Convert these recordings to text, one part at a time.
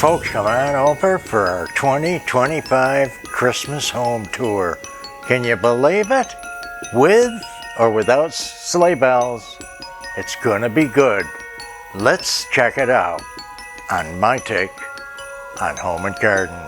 Folks, come on over for our 2025 Christmas home tour. Can you believe it? With or without sleigh bells, it's gonna be good. Let's check it out on my take on Home and Garden.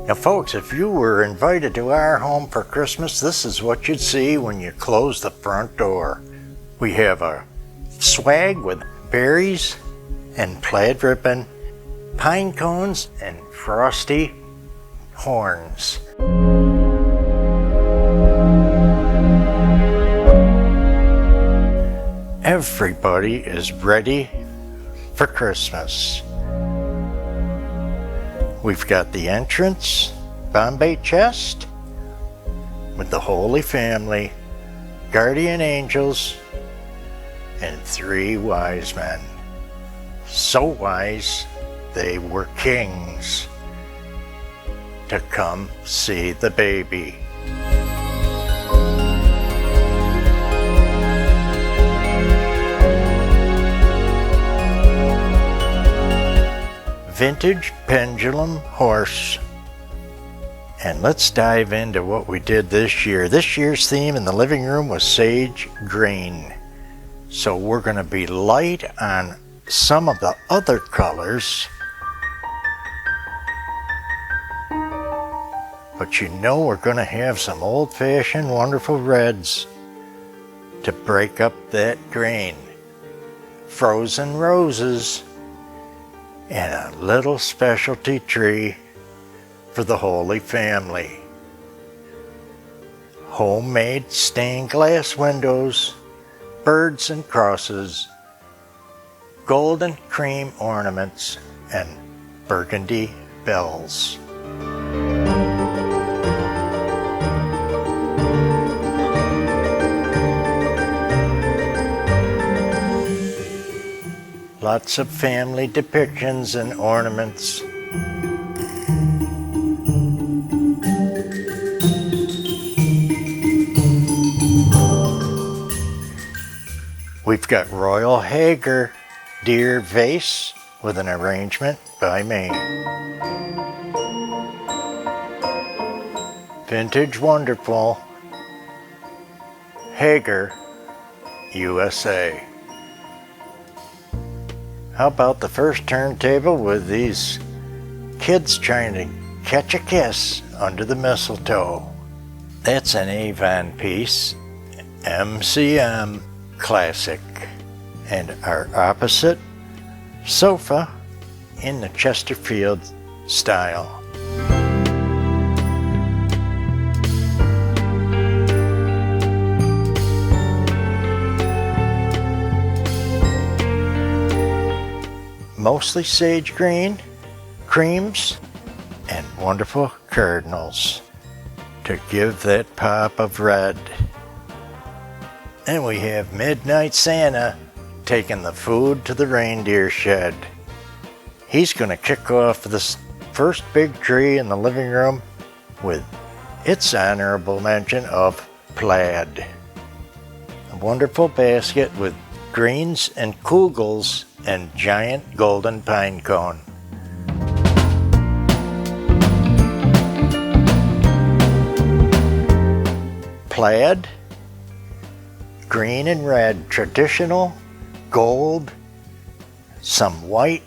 Now folks, if you were invited to our home for Christmas, this is what you'd see when you close the front door. We have a swag with berries and plaid ribbon, pine cones and frosty horns. Everybody is ready for Christmas. We've got the entrance Bombay chest with the Holy Family, guardian angels, and 3 wise men. So wise, they were kings to come see the baby. Vintage pendulum horse. And let's dive into what we did this year. This year's theme in the living room was sage green. So we're going to be light on some of the other colors. But you know we're going to have some old-fashioned wonderful reds to break up that green. Frozen roses. And a little specialty tree for the Holy Family. Homemade stained glass windows, birds and crosses, golden cream ornaments, and burgundy bells. Lots of family depictions and ornaments. We've got Royal Hager deer vase with an arrangement by me. Vintage Wonderful Hager, USA. How about the first turntable with these kids trying to catch a kiss under the mistletoe? That's an Avon piece, MCM classic. And our opposite sofa in the Chesterfield style. Mostly sage green, creams, and wonderful cardinals to give that pop of red. And we have Midnight Santa taking the food to the reindeer shed. He's going to kick off this first big tree in the living room with its honorable mention of plaid. A wonderful basket with greens and kugels and giant golden pine cone. Plaid, green and red, traditional, gold, some white.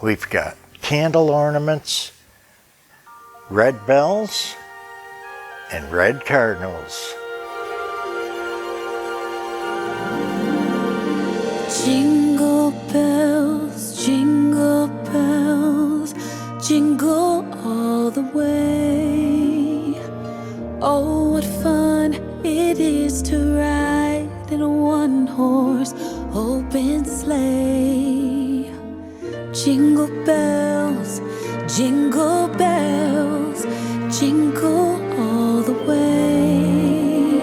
We've got candle ornaments, red bells, and red cardinals. Jingle bells, jingle all the way. Oh, what fun it is to ride in a one-horse open sleigh. Jingle bells. bells, jingle bells, jingle all the way.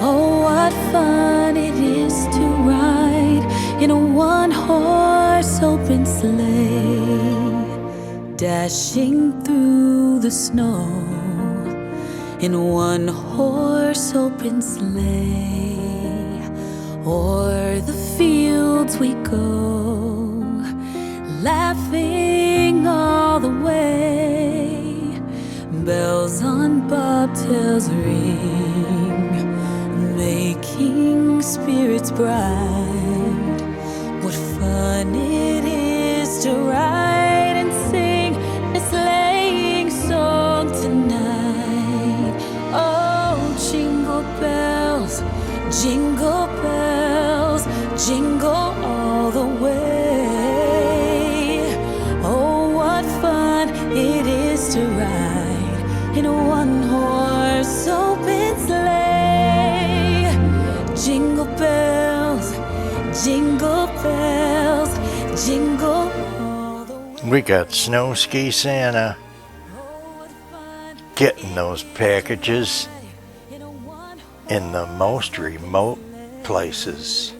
Oh, what fun it is to ride in a one-horse open sleigh, dashing through the snow in one horse open sleigh. O'er the fields we go, laughing all the way. Bells on bobtails ring, making spirits bright. What fun it is to ride and sing a sleighing song tonight. Oh, jingle bells, jingle bells, jingle all the way. Oh, what fun it is to ride in a one-horse open sleigh. Jingle bells, jingle bells, jingle all the way. We got Snow Ski Santa getting those packages in the most remote places.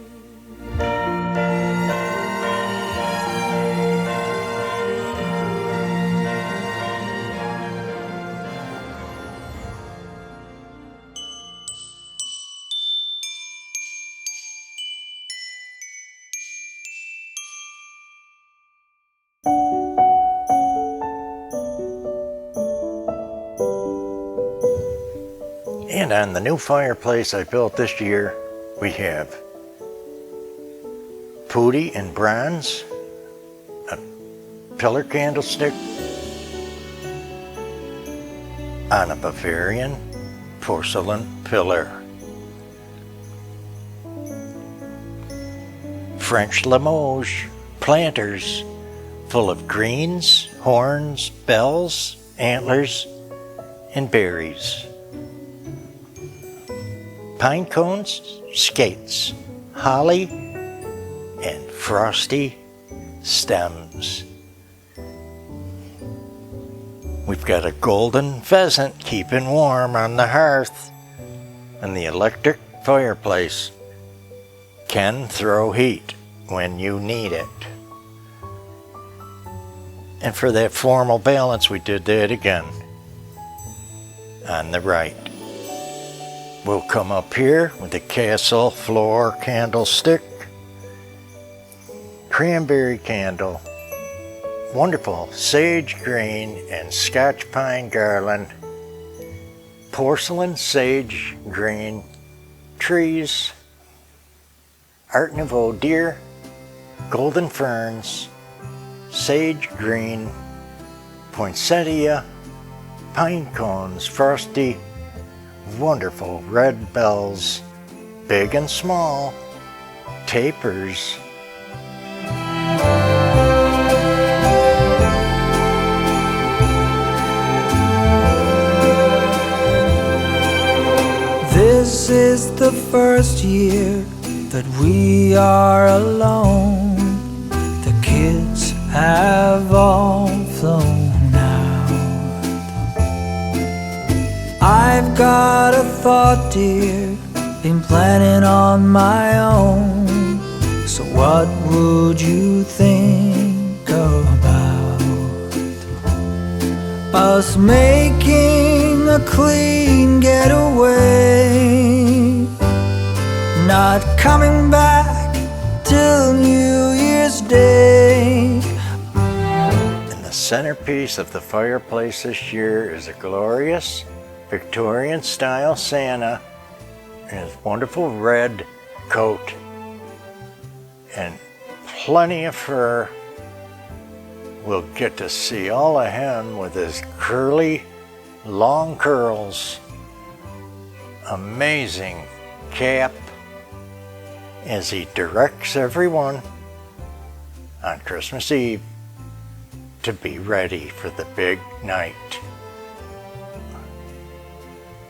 And on the new fireplace I built this year, we have Pooty in bronze, a pillar candlestick on a Bavarian porcelain pillar. French Limoges planters full of greens, horns, bells, antlers, and berries. Pine cones, skates, holly, and frosty stems. We've got a golden pheasant keeping warm on the hearth, and the electric fireplace can throw heat when you need it. And for that formal balance, we did that again on the right. We'll come up here with the castle floor candlestick, cranberry candle, wonderful sage green and Scotch pine garland, porcelain sage green trees, Art Nouveau deer, golden ferns, sage green, poinsettia, pine cones, frosty, wonderful red bells, big and small, tapers. This is the first year that we are alone. The kids have all flown out. I've got a thought, dear, been planning on my own. So what would you think about us making a clean getaway, not coming back till New Year's Day? And the centerpiece of the fireplace this year is a glorious Victorian style Santa in his wonderful red coat and plenty of fur. We'll get to see all of him with his curly, long curls, amazing cap as he directs everyone on Christmas Eve to be ready for the big night.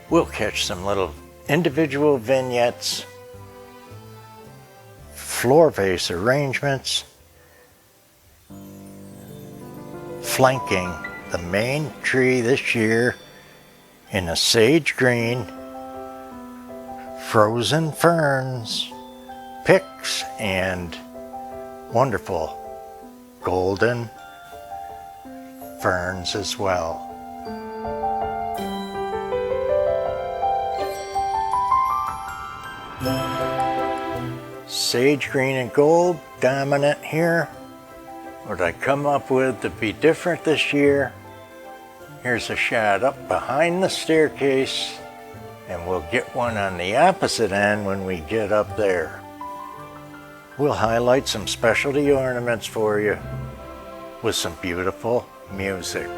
We'll catch some little individual vignettes, floor vase arrangements, flanking the main tree this year in a sage green, frozen ferns, picks, and wonderful golden ferns as well. Sage green and gold dominant here. What I come up with to be different this year, here's a shot up behind the staircase, and we'll get one on the opposite end when we get up there. We'll highlight some specialty ornaments for you with some beautiful music.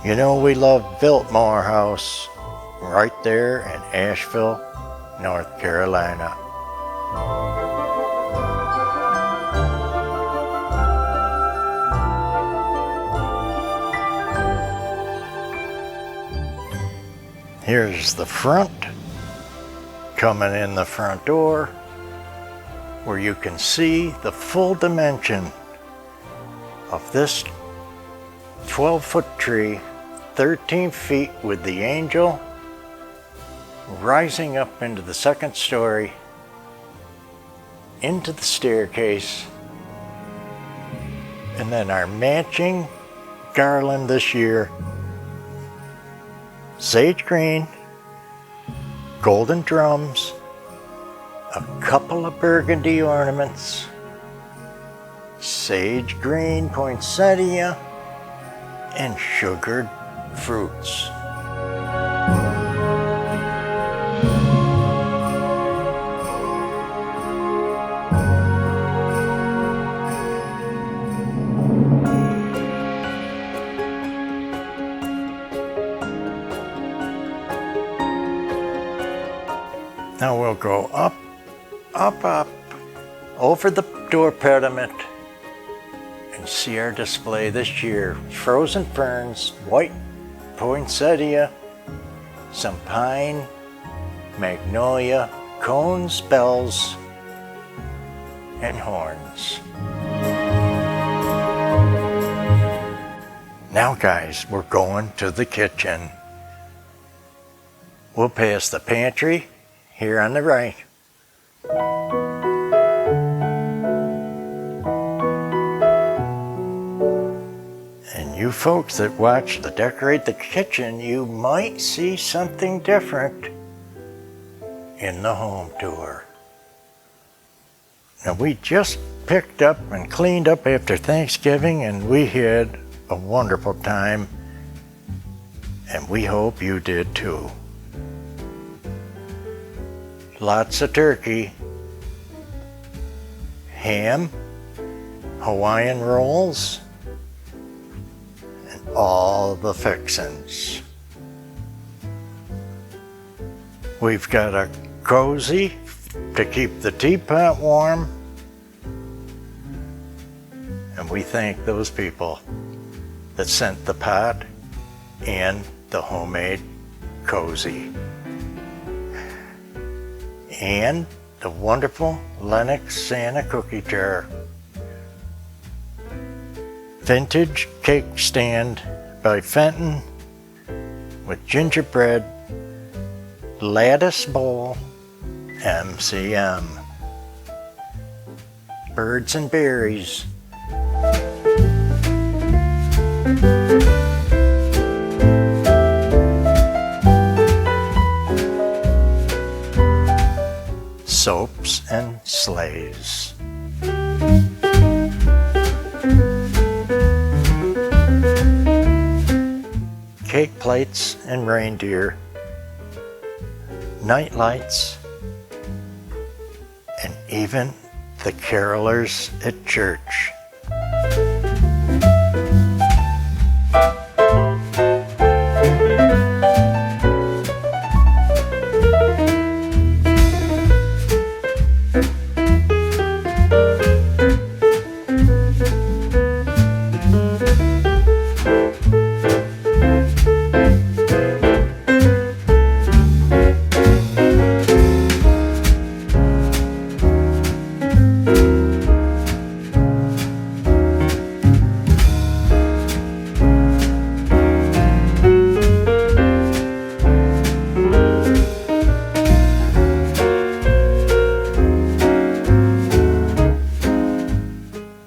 You know, we love Biltmore House right there in Asheville, North Carolina. Here's the front, coming in the front door, where you can see the full dimension of this 12-foot tree, 13 feet with the angel rising up into the second story, into the staircase, and then our matching garland this year, sage green, golden drums, a couple of burgundy ornaments, sage green poinsettia, and sugared fruits. Now we'll go up, up, up, over the door pediment, and see our display this year. Frozen ferns, white poinsettia, some pine, magnolia, cones, bells, and horns. Now guys, we're going to the kitchen. We'll pass the pantry here on the right. You folks that watch the Decorate the Kitchen, you might see something different in the home tour. Now we just picked up and cleaned up after Thanksgiving, and we had a wonderful time, and we hope you did too. Lots of turkey, ham, Hawaiian rolls, all the fixins. We've got a cozy to keep the teapot warm, and we thank those people that sent the pot and the homemade cozy. And the wonderful Lennox Santa cookie jar. Vintage cake stand by Fenton with gingerbread, lattice bowl, MCM. Birds and berries. soaps and sleighs. Cake plates and reindeer, night lights, and even the carolers at church.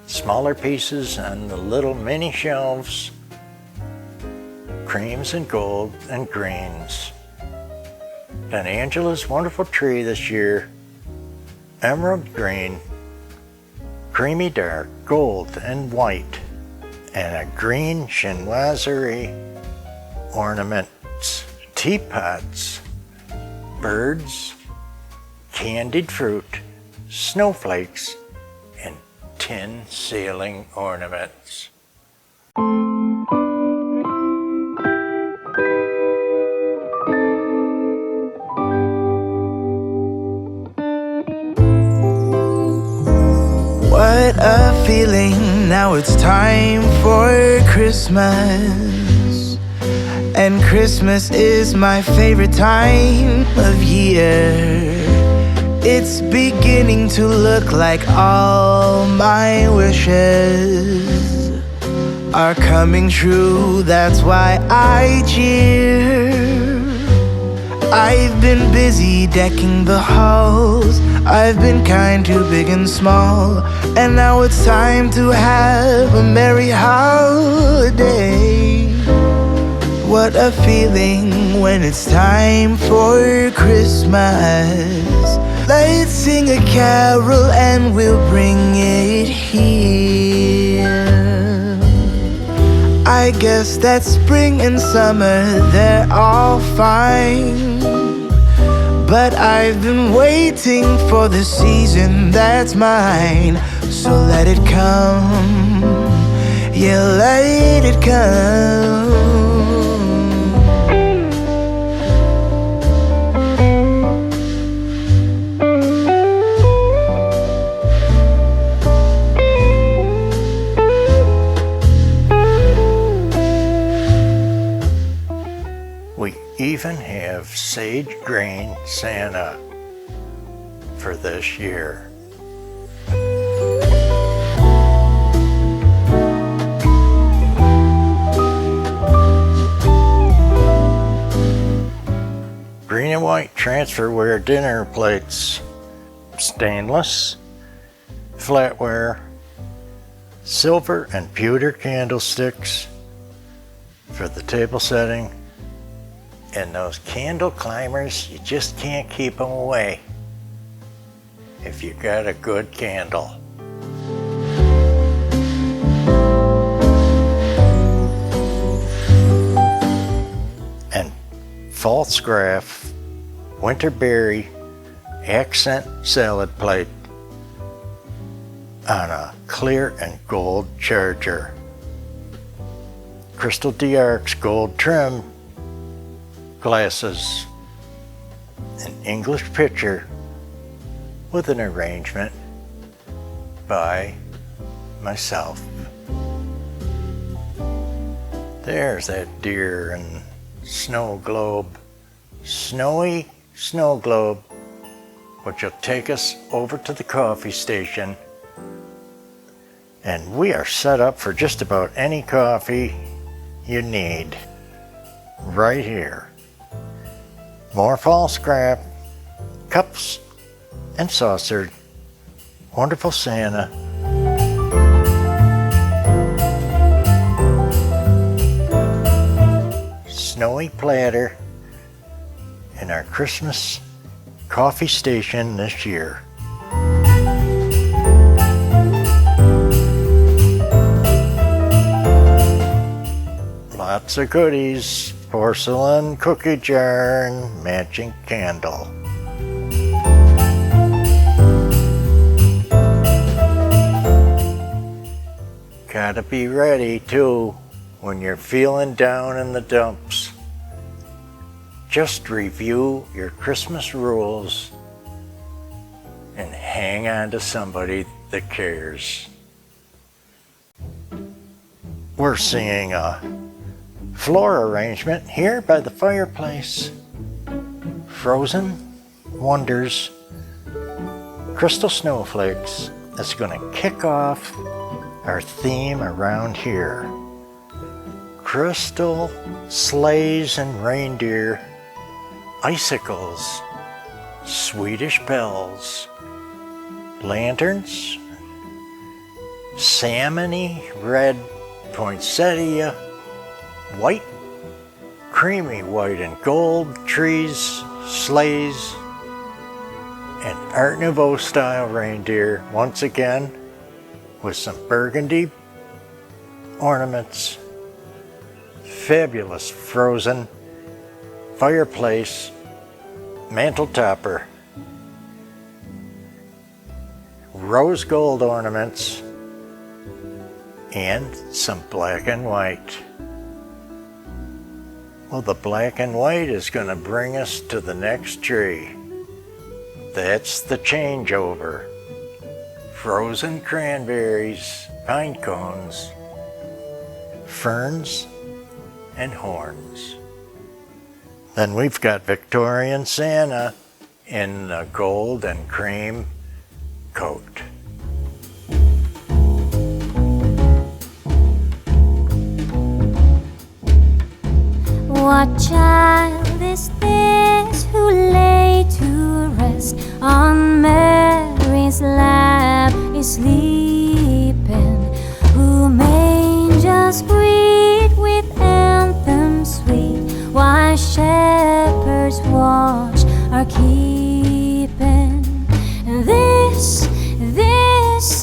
Smaller pieces on the little mini shelves, creams and gold and greens. And Angela's wonderful tree this year, emerald green, creamy dark, gold and white, and a green chinoiserie ornaments, teapots, birds, candied fruit, snowflakes, and tin ceiling ornaments. What a feeling, now it's time for Christmas. And Christmas is my favorite time of year. It's beginning to look like all my wishes are coming true, that's why I cheer. I've been busy decking the halls, I've been kind to big and small, and now it's time to have a merry holiday. What a feeling when it's time for Christmas. Let's sing a carol and we'll bring it here. I guess that spring and summer, they're all fine, but I've been waiting for the season that's mine. So let it come, yeah, let it come. We even have sage green Santa for this year. Green and white transferware dinner plates, stainless, flatware, silver and pewter candlesticks for the table setting. And those candle climbers, you just can't keep them away if you got a good candle. And false graph, winterberry, accent salad plate on a clear and gold charger. Crystal d'Arc's gold trim glasses, an English picture with an arrangement by myself. There's that deer and snow globe, snowy snow globe, which will take us over to the coffee station. And we are set up for just about any coffee you need right here. More fall scrap, cups and saucer, wonderful Santa. Snowy platter, and our Christmas coffee station this year. Lots of goodies, porcelain cookie jar and matching candle. Gotta be ready too when you're feeling down in the dumps. Just review your Christmas rules and hang on to somebody that cares. We're seeing a floor arrangement here by the fireplace. Frozen Wonders crystal snowflakes. That's going to kick off our theme around here. Crystal sleighs and reindeer, icicles, Swedish bells, lanterns, salmony red poinsettia, white, creamy white and gold trees, sleighs, and Art Nouveau style reindeer once again with some burgundy ornaments, fabulous frozen fireplace mantel topper, rose gold ornaments, and some black and white. Well, the black and white is going to bring us to the next tree. That's the changeover. Frozen cranberries, pine cones, ferns, and horns. Then we've got Victorian Santa in a gold and cream coat. What child is this who lay to rest on Mary's lap is sleeping, whom angels greet with anthems sweet, while shepherds watch are keeping? And this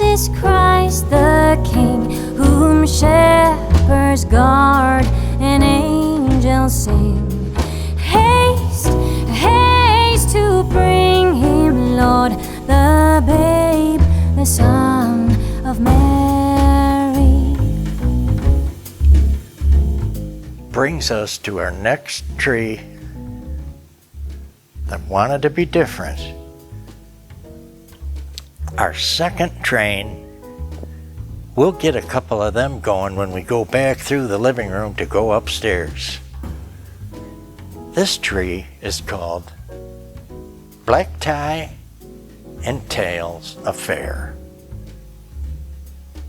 is Christ the King, whom shepherds guard and angels sing. Haste, haste to bring him, Lord, the babe, the Son of Mary. Brings us to our next tree that wanted to be different. Our second train, we'll get a couple of them going when we go back through the living room to go upstairs. This tree is called Black Tie and Tails Affair.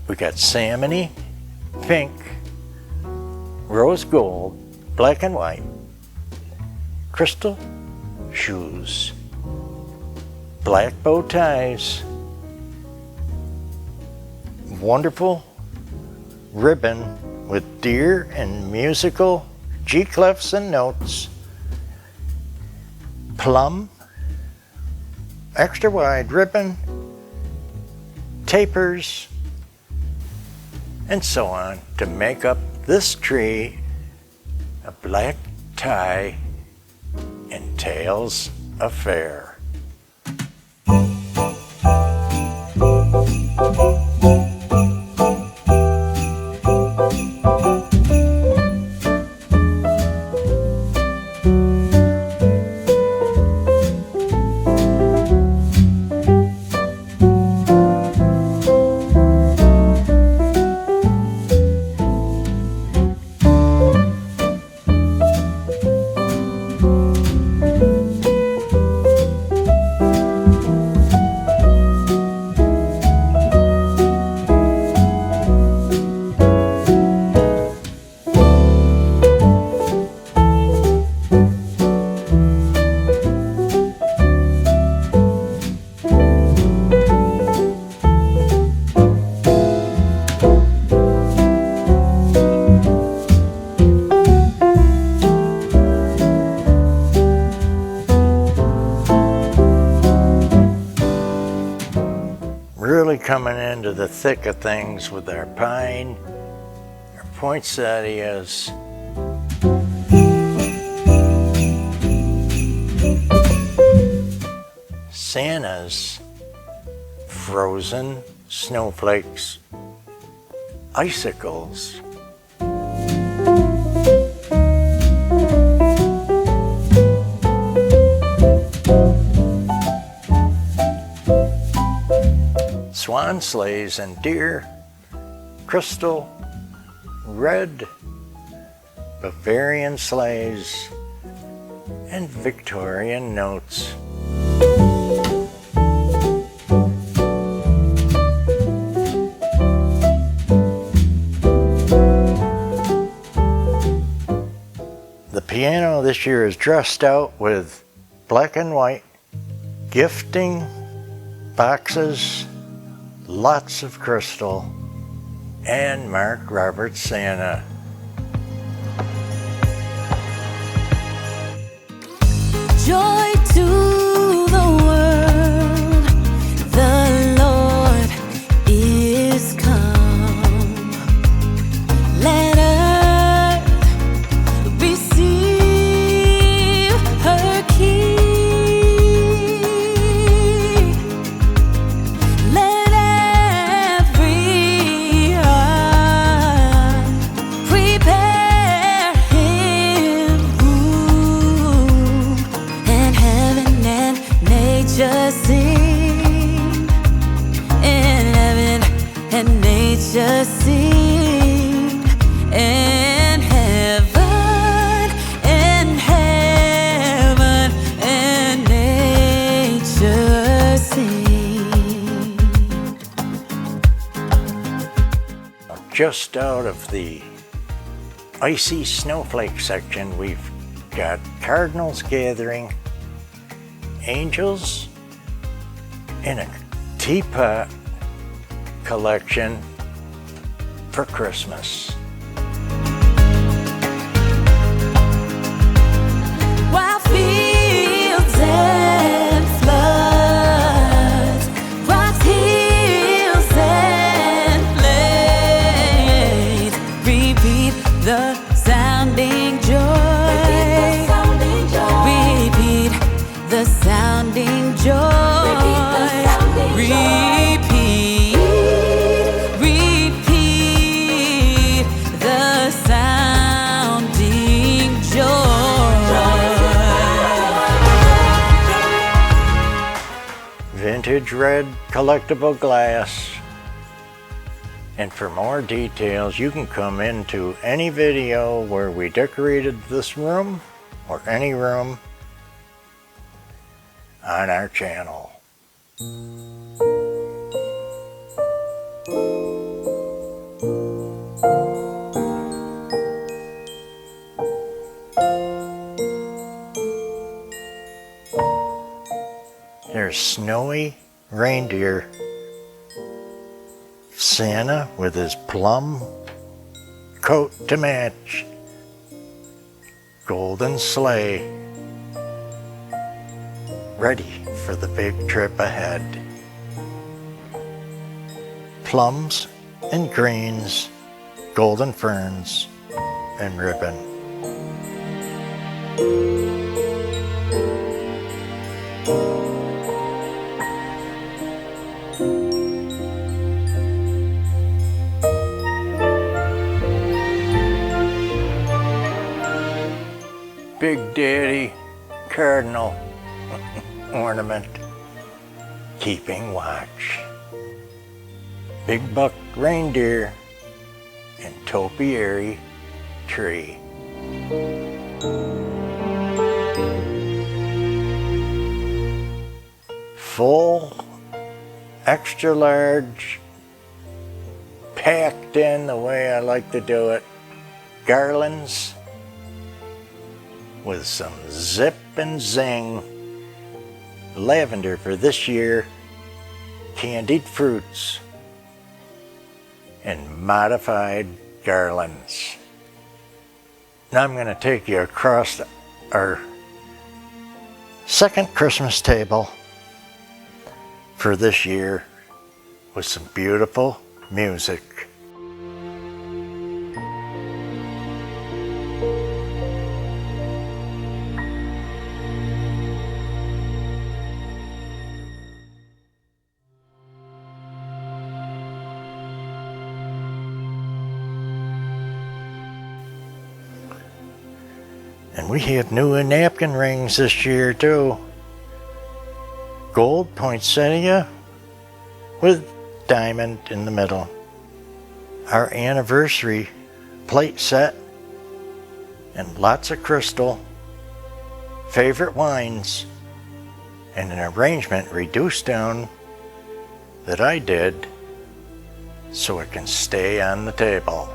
We got salmony, pink, rose gold, black and white, crystal shoes, black bow ties, wonderful ribbon with deer and musical G-clefs and notes, plum, extra wide ribbon, tapers, and so on to make up this tree a black tie and tails affair. coming into the thick of things with our pine, our poinsettias, Santa's frozen snowflakes, icicles, swan sleighs and deer, crystal, red, Bavarian sleighs, and Victorian notes. The piano this year is dressed out with black and white, gifting boxes, lots of crystal, and Mark Roberts Santa. Joy to the world, the Lord is come. Let earth receive her King. Let every heart prepare him room, and heaven and nature sing, and heaven and nature sing, and heaven and nature sing. Just out of the icy snowflake section, we've got cardinals gathering, angels in a teapot collection for Christmas. While fields and floods, rocks, hills and plains, repeat the sounding joy. Repeat the sounding joy. Repeat the sounding joy. Vintage red collectible glass. And for more details, you can come into any video where we decorated this room or any room on our channel. There's snowy reindeer, Santa with his plum coat to match, golden sleigh, ready for the big trip ahead. Plums and greens, golden ferns and ribbon. Big Daddy Cardinal ornament, keeping watch. Big Buck Reindeer and Topiary Tree. Full, extra large, packed in the way I like to do it, garlands with some zip and zing, lavender for this year, candied fruits, and modified garlands. Now I'm going to take you across our second Christmas table for this year. with some beautiful music. And we have new napkin rings this year too. Gold poinsettia with diamond in the middle. Our anniversary plate set and lots of crystal. Favorite wines and an arrangement reduced down that I did so it can stay on the table.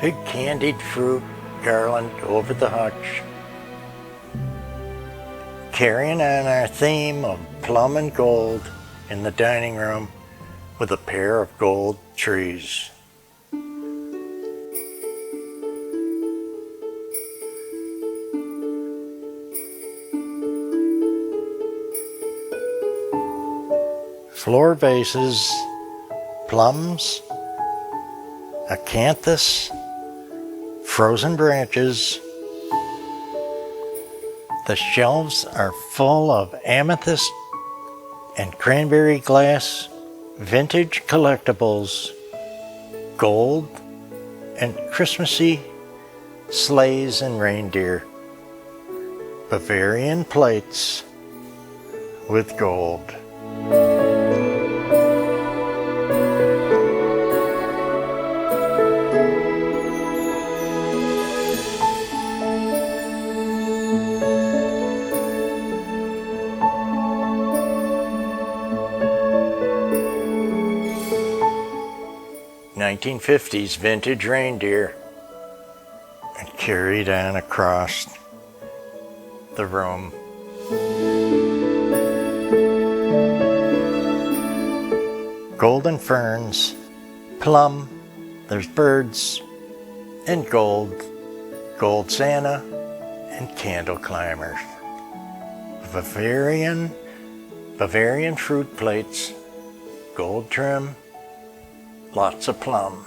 Big candied fruit garland over the hutch. Carrying on our theme of plum and gold in the dining room with a pair of gold trees. Floor vases, plums, acanthus, frozen branches. The shelves are full of amethyst and cranberry glass, vintage collectibles, gold, and Christmassy sleighs and reindeer. Bavarian plates with gold. '50s vintage reindeer and carried on across the room. Golden ferns, plum, there's birds, and gold Santa, and candle climbers. Bavarian fruit plates, gold trim, lots of plum.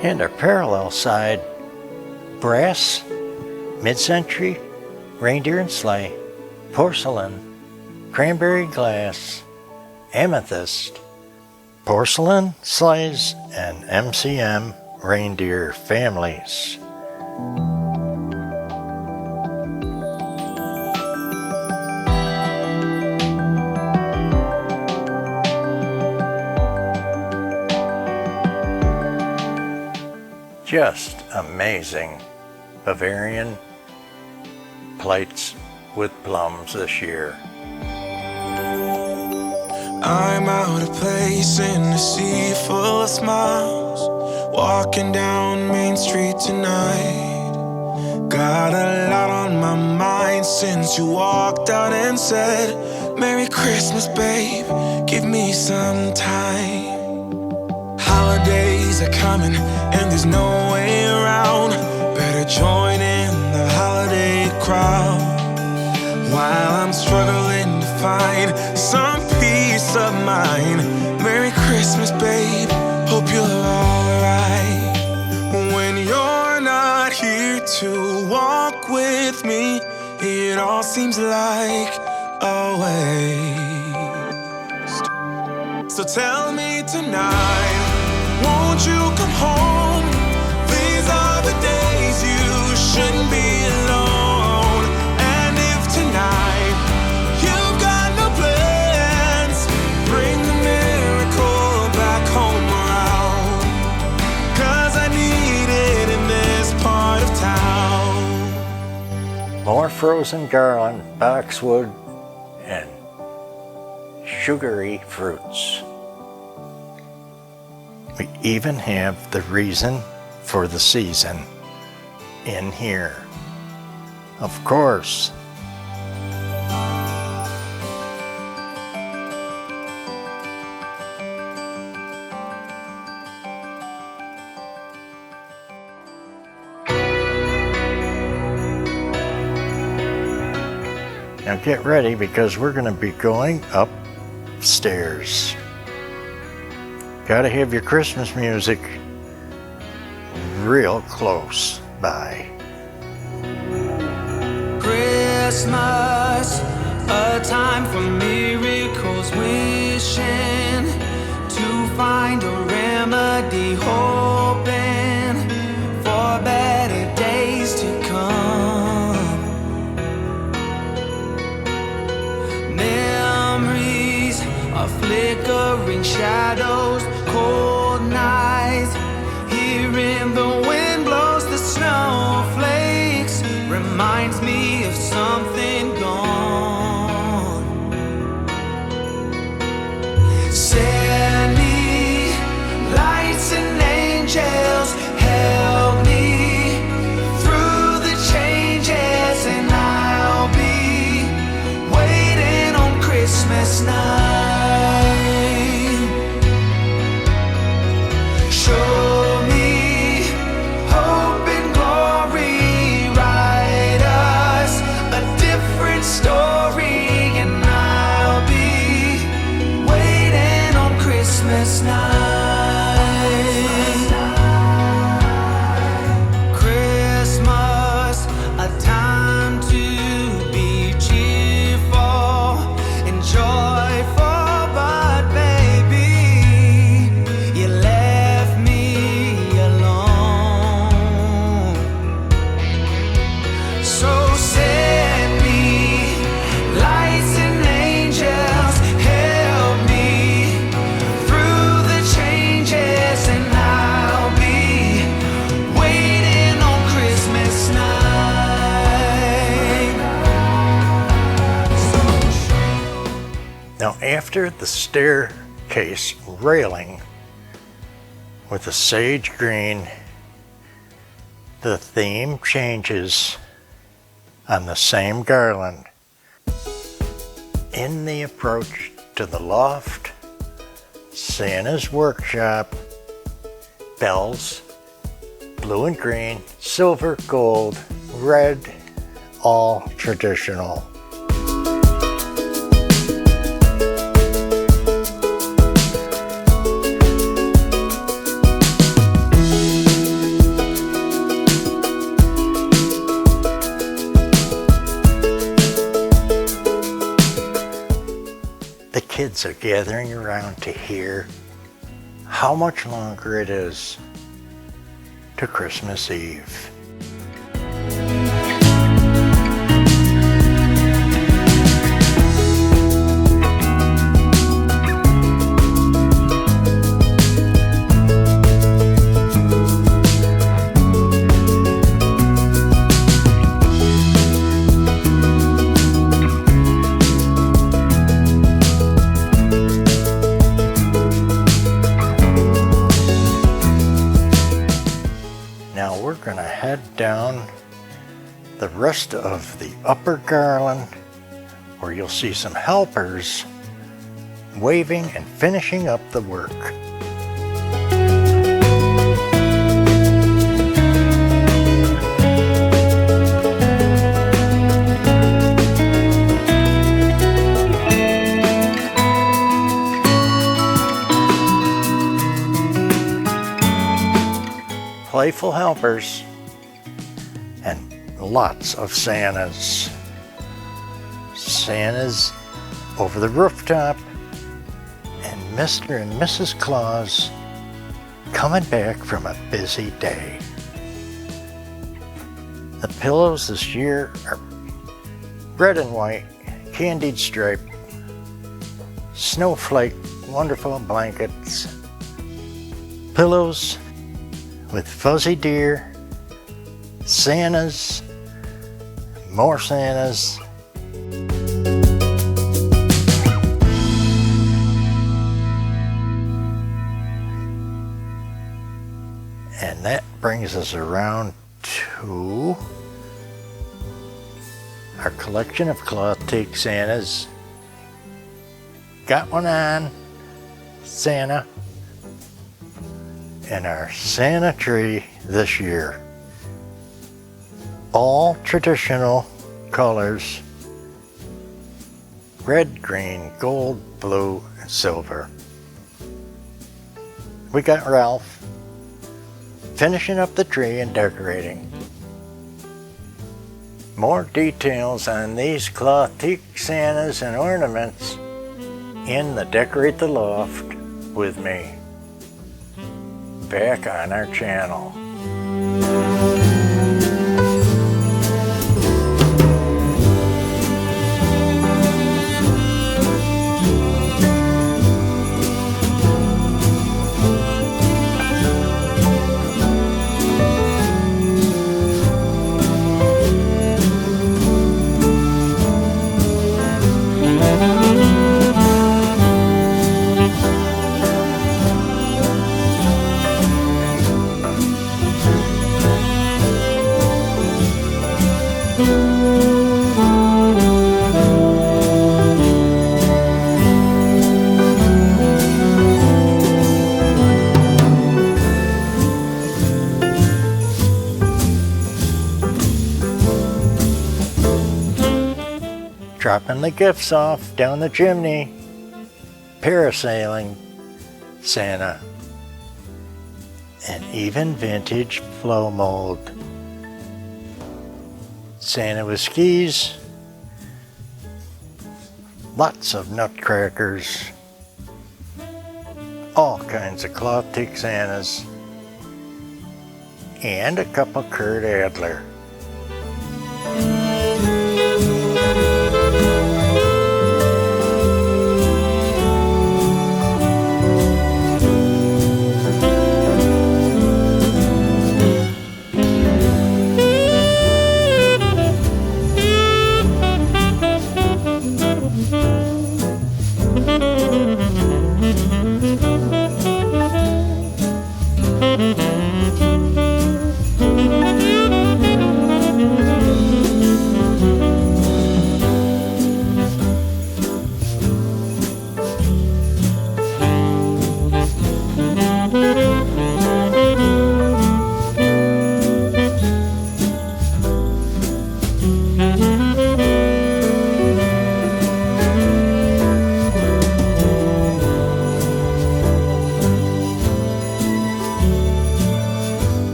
And our parallel side, brass, mid-century, reindeer and sleigh, porcelain, cranberry glass, amethyst, porcelain, sleighs, and MCM reindeer families. Just amazing Bavarian plates with plums this year. I'm out of place in a sea full of smiles, walking down Main Street tonight. Got a lot on my mind since you walked out and said, Merry Christmas, babe, give me some time. Holidays are coming and there's no way around. Better join in the holiday crowd while I'm struggling to find some peace of mind. Merry Christmas, babe, hope you're alright. When you're not here to walk with me, it all seems like a waste. So tell me tonight, won't you come home? These are the days you shouldn't be alone. And if tonight you've got no plans, bring the miracle back home around. 'Cause I need it in this part of town. More frozen garland, boxwood, and sugary fruits. We even have the reason for the season in here. Of course. Now get ready because we're going to be going upstairs. Gotta have your Christmas music real close by. Christmas, a time for miracles, wishing to find a remedy, hoping for better days to come. Memories of flickering shadows, cold nights, hearing the wind blows the snowflakes, reminds me of something gone. Send me lights and angels, help me through the changes, and I'll be waiting on Christmas night. Show me hope and glory, write us a different story, and I'll be waiting on Christmas night. Christmas, a time to be cheerful and joyful, but baby, you left me alone. So send me lights and angels, help me through the changes, and I'll be waiting on Christmas night. Now after the staircase railing with the sage green, the theme changes on the same garland. In the approach to the loft, Santa's workshop, bells, blue and green, silver, gold, red, all traditional. kids are gathering around to hear how much longer it is to Christmas Eve. Now we're gonna head down the rest of the upper garland, where you'll see some helpers waving and finishing up the work. Playful helpers and lots of Santas. Santas over the rooftop, and Mr. and Mrs. Claus coming back from a busy day. The pillows this year are red and white, candied stripe, snowflake, wonderful blankets, pillows with fuzzy deer, Santas, more Santas. And that brings us around to our collection of cloth teak Santas. Got one on, Santa. And our Santa tree this year. All traditional colors: red, green, gold, blue, and silver. We got Ralph finishing up the tree and decorating. More details on these cloth teak Santas and ornaments in the Decorate the Loft with me, back on our channel. Dropping the gifts off down the chimney, parasailing Santa, and even vintage flow mold. Santa with skis, lots of nutcrackers, all kinds of cloth teak Santas, and a cup of Kurt Adler.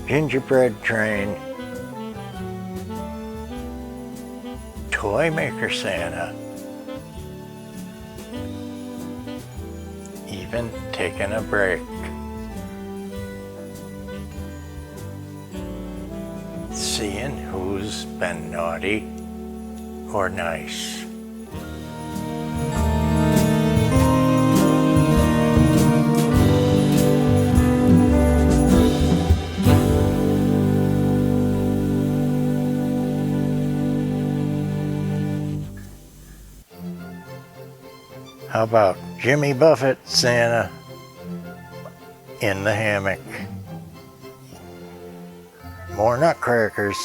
Gingerbread train, toy maker Santa, been taking a break. Seeing who's been naughty or nice. How about Jimmy Buffett Santa in the hammock? More nutcrackers.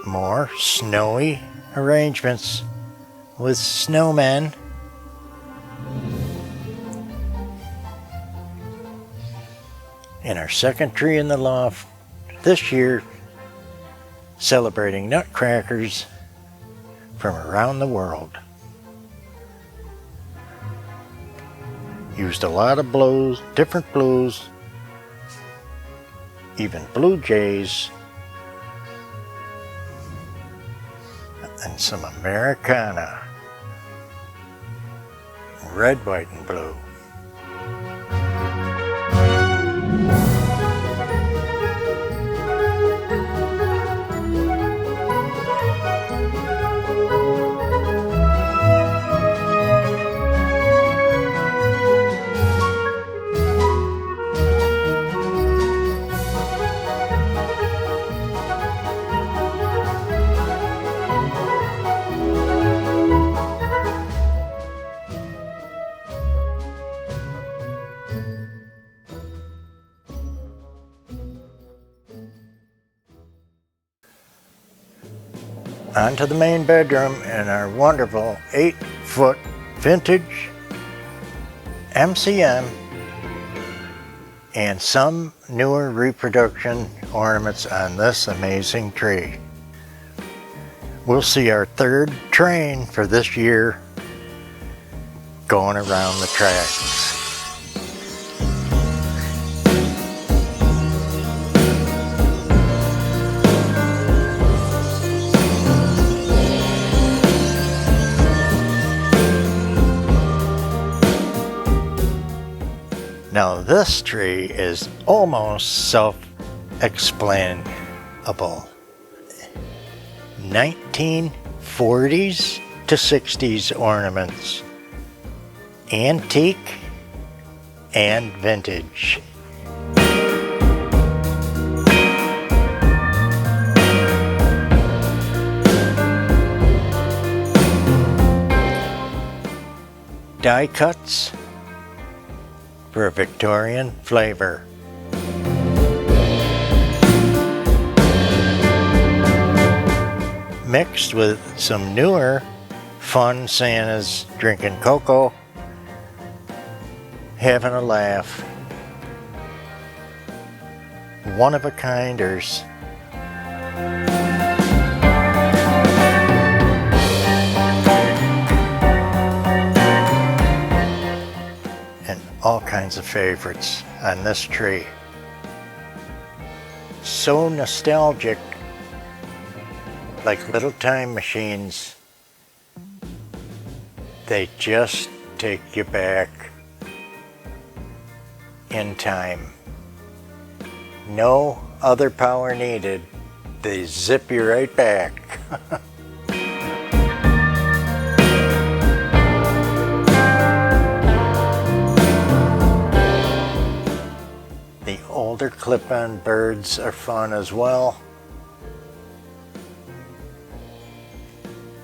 More snowy arrangements with snowmen. And our second tree in the loft this year, celebrating nutcrackers from around the world. Used a lot of blues, different blues, even blue jays, and some Americana, red, white, and blue. Onto the main bedroom in our wonderful 8-foot vintage MCM and some newer reproduction ornaments on this amazing tree. We'll see our third train for this year going around the tracks. Now this tree is almost self-explainable. 1940s to 60s ornaments, antique and vintage. Die cuts for a Victorian flavor. Mixed with some newer fun Santas drinking cocoa, having a laugh. One-of-a-kinders. All kinds of favorites on this tree. So nostalgic, like little time machines. They just take you back in time. No other power needed. They zip you right back. Older clip-on birds are fun as well.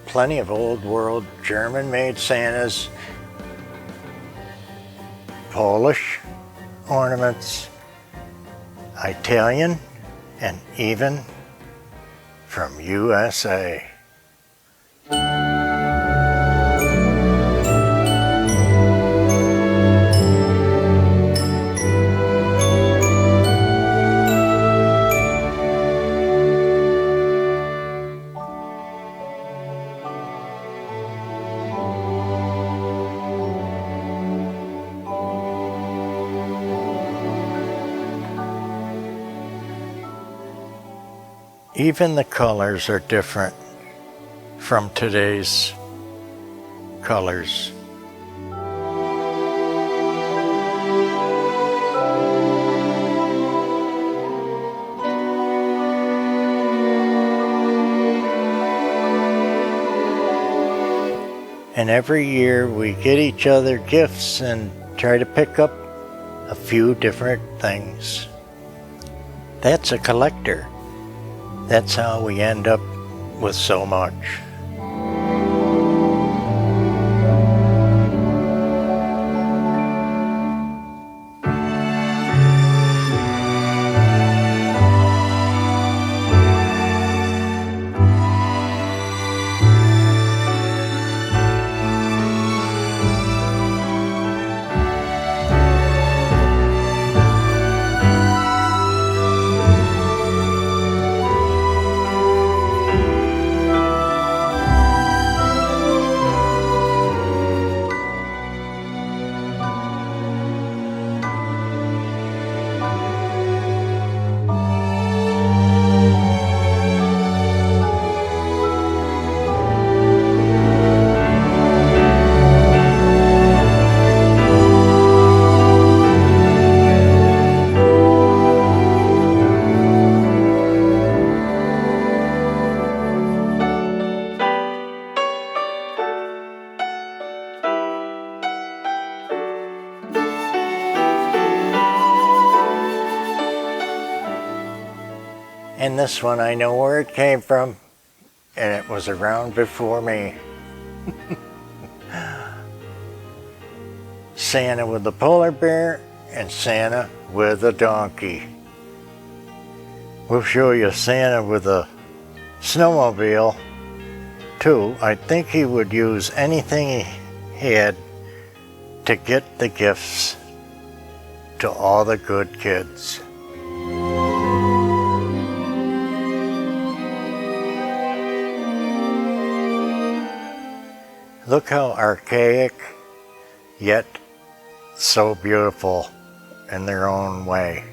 Plenty of old world German-made Santas, Polish ornaments, Italian, and even from USA. Even the colors are different from today's colors. And every year we get each other gifts and try to pick up a few different things. That's a collector. That's how we end up with so much. And this one, I know where it came from, and it was around before me. Santa with the polar bear and Santa with a donkey. We'll show you Santa with a snowmobile too. I think he would use anything he had to get the gifts to all the good kids. Look how archaic, yet so beautiful in their own way.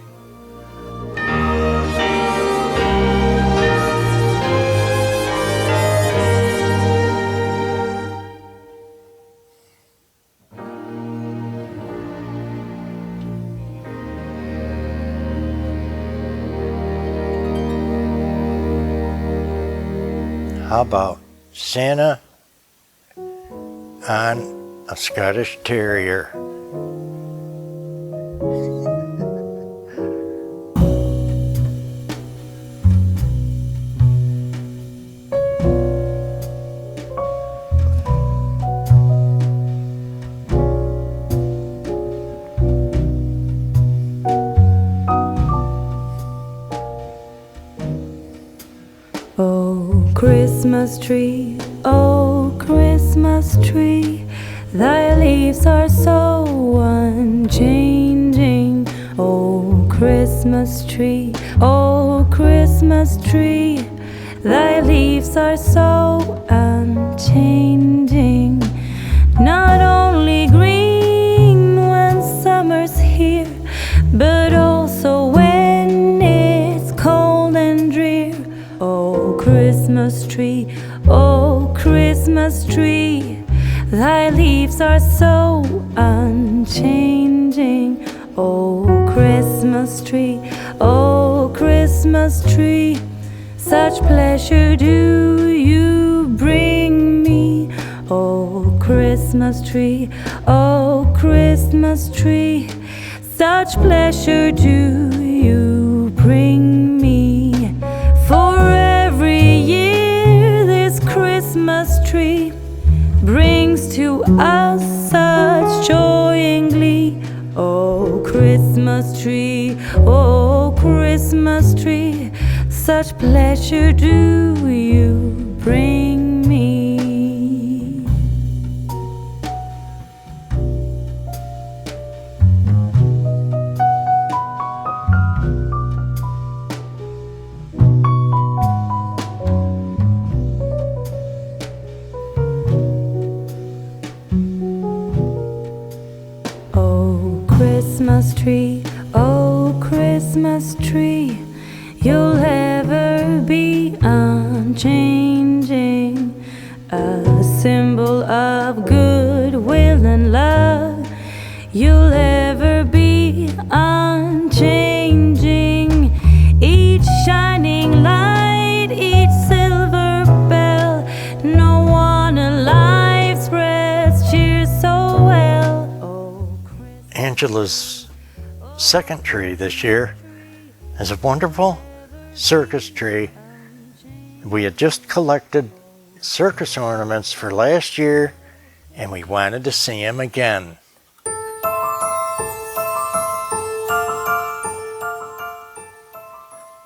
How about Santa on a Scottish Terrier? Oh, Christmas tree, oh, Christmas tree, thy leaves are so unchanging. Oh, Christmas tree, thy leaves are so unchanging. Not only green when summer's here, but also when it's cold and drear. Oh, Christmas tree, thy leaves are so unchanging. Oh, Christmas tree, such pleasure do you bring me. Oh, Christmas tree, such pleasure do you bring me. For every year this Christmas tree brings to us such joy and glee. Oh, Christmas tree, such pleasure do you bring me. Oh, Christmas tree, you'll ever be unchanging, a symbol of of goodwill and love. You'll ever be unchanging. Each shining light, each silver bell, no one alive spreads cheer so well. Oh, Angela's second tree this year is a wonderful circus tree. We had just collected circus ornaments for last year, and we wanted to see them again.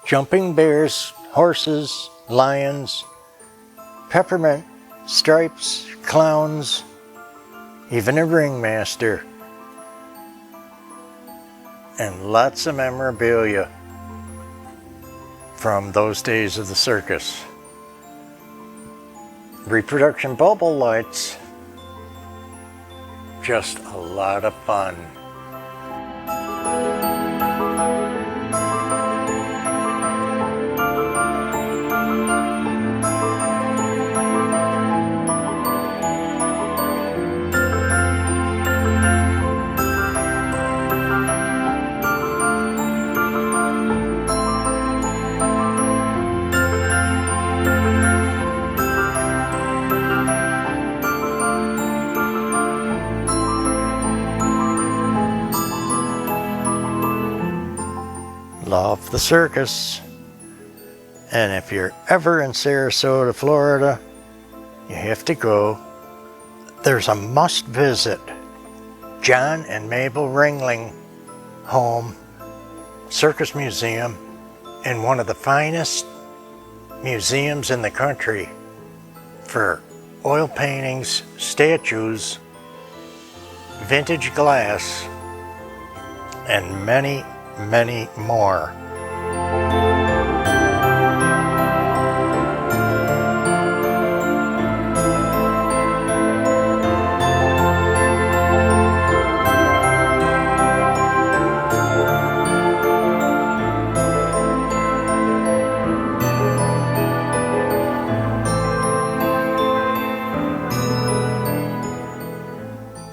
Jumping bears, horses, lions, peppermint, stripes, clowns, even a ringmaster, and lots of memorabilia from those days of the circus. Reproduction bubble lights, just a lot of fun. Love the circus. And if you're ever in Sarasota, Florida, you have to go. There's a must visit. John and Mabel Ringling Home Circus Museum, in one of the finest museums in the country for oil paintings, statues, vintage glass, and many more.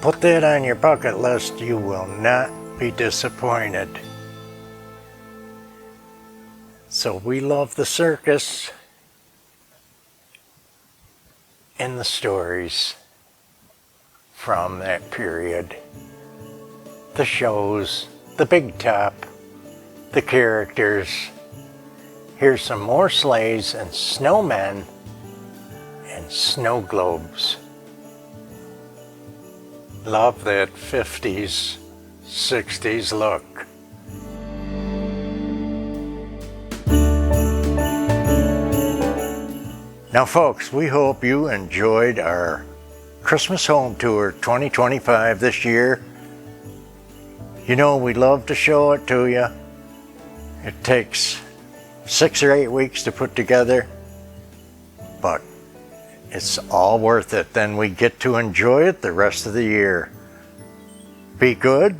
Put that on your bucket list. You will not be disappointed. So we love the circus and the stories from that period. The shows, the big top, the characters. Here's some more sleighs and snowmen and snow globes. Love that 50s, 60s look. Now folks, we hope you enjoyed our Christmas Home Tour 2025 this year. You know, we love to show it to you. It takes 6 or 8 weeks to put together, but it's all worth it. Then we get to enjoy it the rest of the year. Be good,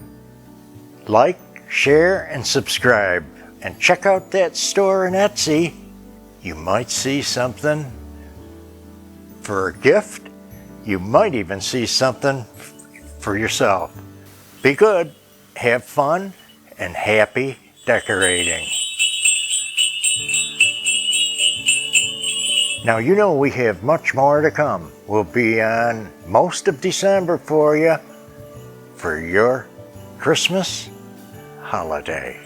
like, share, and subscribe. And check out that store in Etsy. You might see something for a gift. You might even see something for yourself. Be good, have fun, and happy decorating. Now you know we have much more to come. We'll be on most of December for you for your Christmas holiday.